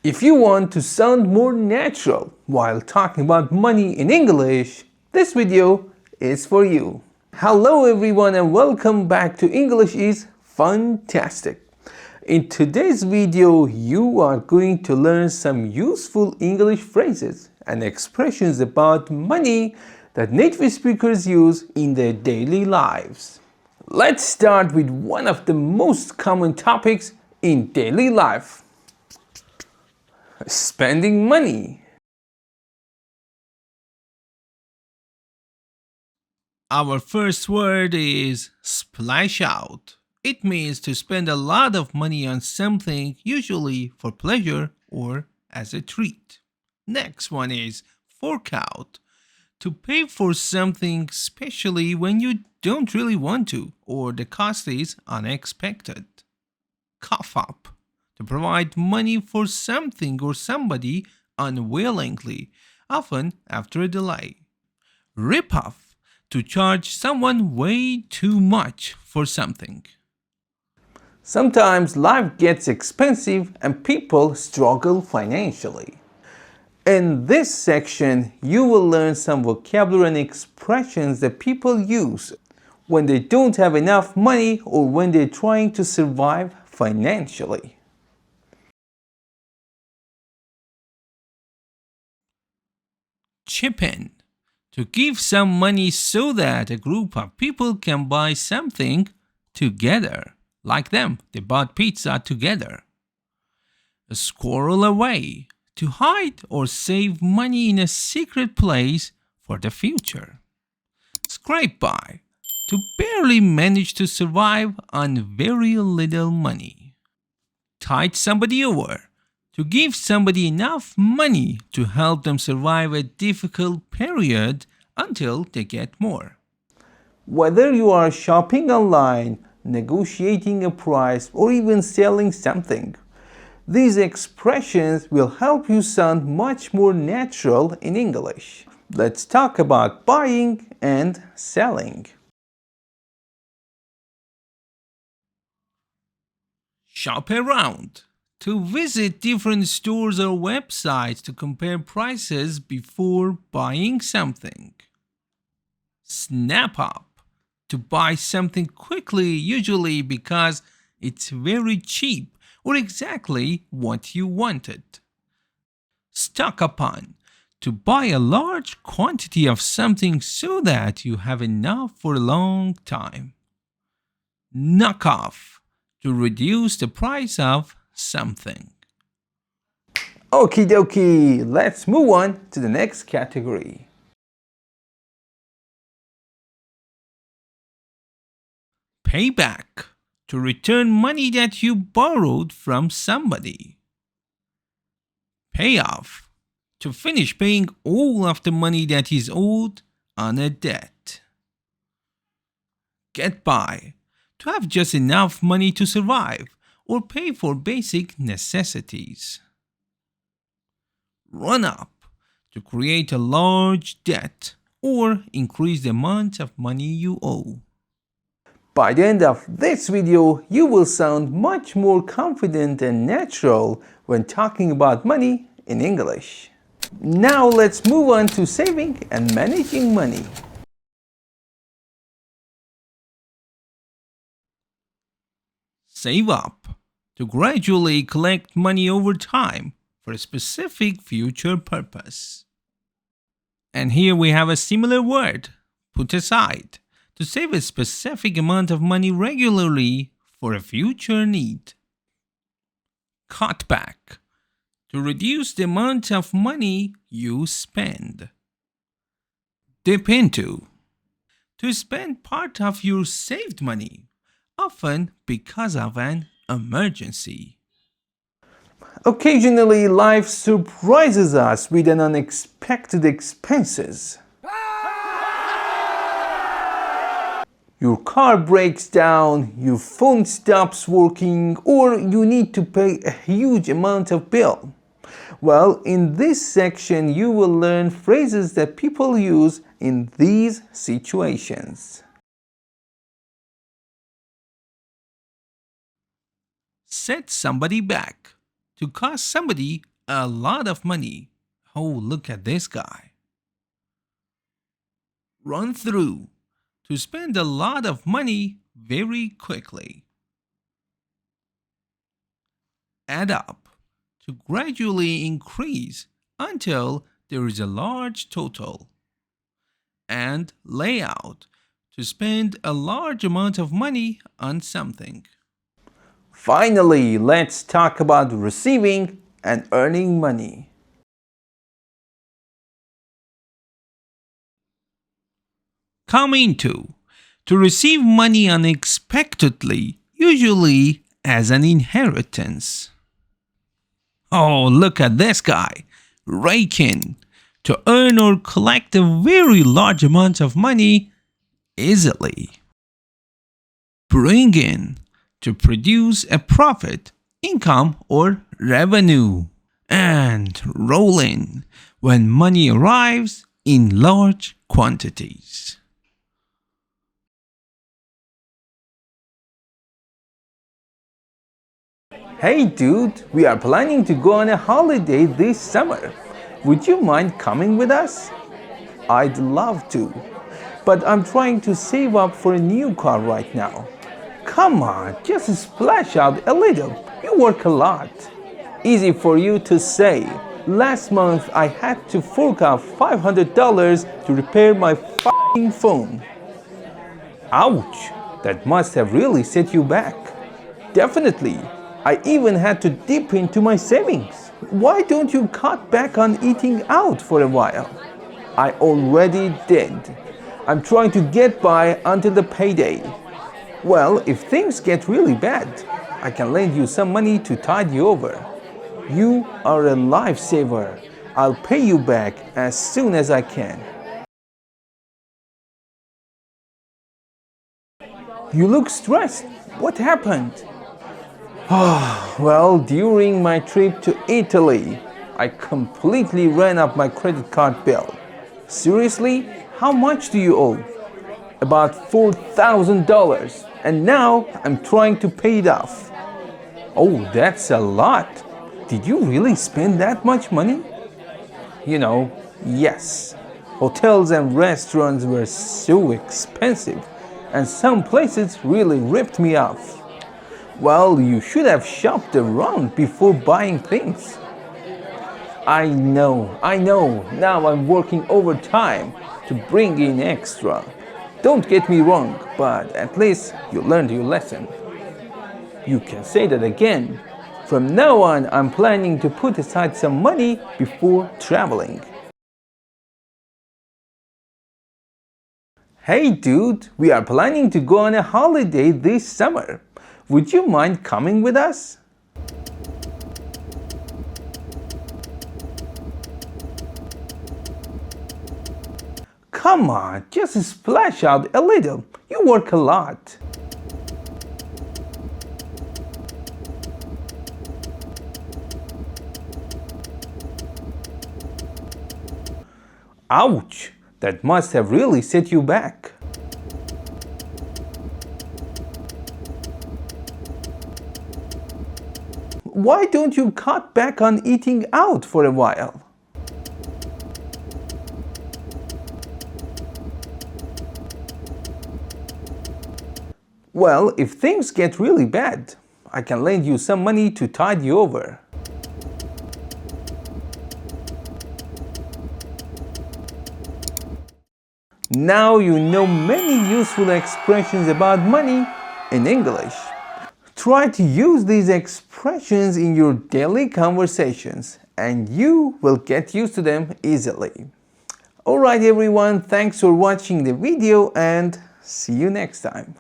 If you want to sound more natural while talking about money in English, this video is for you. Hello everyone and welcome back to English is Fantastic. In today's video, you are going to learn some useful English phrases and expressions about money that native speakers use in their daily lives. Let's start with one of the most common topics in daily life. Spending money. Our first word is splash out. It means to spend a lot of money on something, usually for pleasure or as a treat. Next one is fork out. To pay for something, especially when you don't really want to or the cost is unexpected. Cough up. To provide money for something or somebody unwillingly, often after a delay. Rip off. To charge someone way too much for something. Sometimes life gets expensive and people struggle financially. In this section, you will learn some vocabulary and expressions that people use when they don't have enough money or when they're trying to survive financially. Chip in. To give some money so that a group of people can buy something together. Like them, they bought pizza together. Squirrel away. To hide or save money in a secret place for the future. Scrape by. To barely manage to survive on very little money. Tide somebody over. To give somebody enough money to help them survive a difficult period until they get more. Whether you are shopping online, negotiating a price, or even selling something, these expressions will help you sound much more natural in English. Let's talk about buying and selling. Shop around. To visit different stores or websites to compare prices before buying something. Snap up. To buy something quickly, usually because it's very cheap or exactly what you wanted. Stock upon. To buy a large quantity of something so that you have enough for a long time. Knock off. To reduce the price of something. Okie dokie, let's move on to the next category. Payback. To return money that you borrowed from somebody. Payoff. To finish paying all of the money that is owed on a debt. Get by. To have just enough money to survive or pay for basic necessities. Run up. To create a large debt or increase the amount of money you owe. By the end of this video, you will sound much more confident and natural when talking about money in English. Now let's move on to saving and managing money. Save up. To gradually collect money over time for a specific future purpose. And here we have a similar word, put aside. To save a specific amount of money regularly for a future need. Cut back. To reduce the amount of money you spend. Dip into. To spend part of your saved money, often because of an emergency. Occasionally, life surprises us with an unexpected expenses. Your car breaks down, your phone stops working, or you need to pay a huge amount of bill. Well, in this section, you will learn phrases that people use in these situations. Set somebody back. To cost somebody a lot of money. Oh, look at this guy. Run through, to spend a lot of money very quickly. Add up, to gradually increase until there is a large total. And lay out, to spend a large amount of money on something. Finally, let's talk about receiving and earning money. Come into, to receive money unexpectedly, usually as an inheritance. Oh, look at this guy. Rake in, to earn or collect a very large amount of money easily. Bring in, to produce a profit, income, or revenue. And roll in, when money arrives in large quantities. Hey dude, we are planning to go on a holiday this summer. Would you mind coming with us? I'd love to, but I'm trying to save up for a new car right now. Come on, just splash out a little. You work a lot. Easy for you to say. Last month I had to fork out $500 to repair my f***ing phone. Ouch, that must have really set you back. Definitely. I even had to dip into my savings. Why don't you cut back on eating out for a while? I already did. I'm trying to get by until the payday. Well, if things get really bad, I can lend you some money to tide you over. You are a lifesaver. I'll pay you back as soon as I can. You look stressed. What happened? Well, during my trip to Italy, I completely ran up my credit card bill. Seriously? How much do you owe? About $4,000, and now I'm trying to pay it off. Oh, that's a lot. Did you really spend that much money? Yes. Hotels and restaurants were so expensive, and some places really ripped me off. Well, you should have shopped around before buying things. I know. Now I'm working overtime to bring in extra. Don't get me wrong, but at least you learned your lesson. You can say that again. From now on, I'm planning to put aside some money before traveling. Hey dude, we are planning to go on a holiday this summer. Would you mind coming with us? Come on, just splash out a little. You work a lot. Ouch, that must have really set you back. Why don't you cut back on eating out for a while? Well, if things get really bad, I can lend you some money to tide you over. Now you know many useful expressions about money in English. Try to use these expressions in your daily conversations and you will get used to them easily. Alright everyone, thanks for watching the video and see you next time.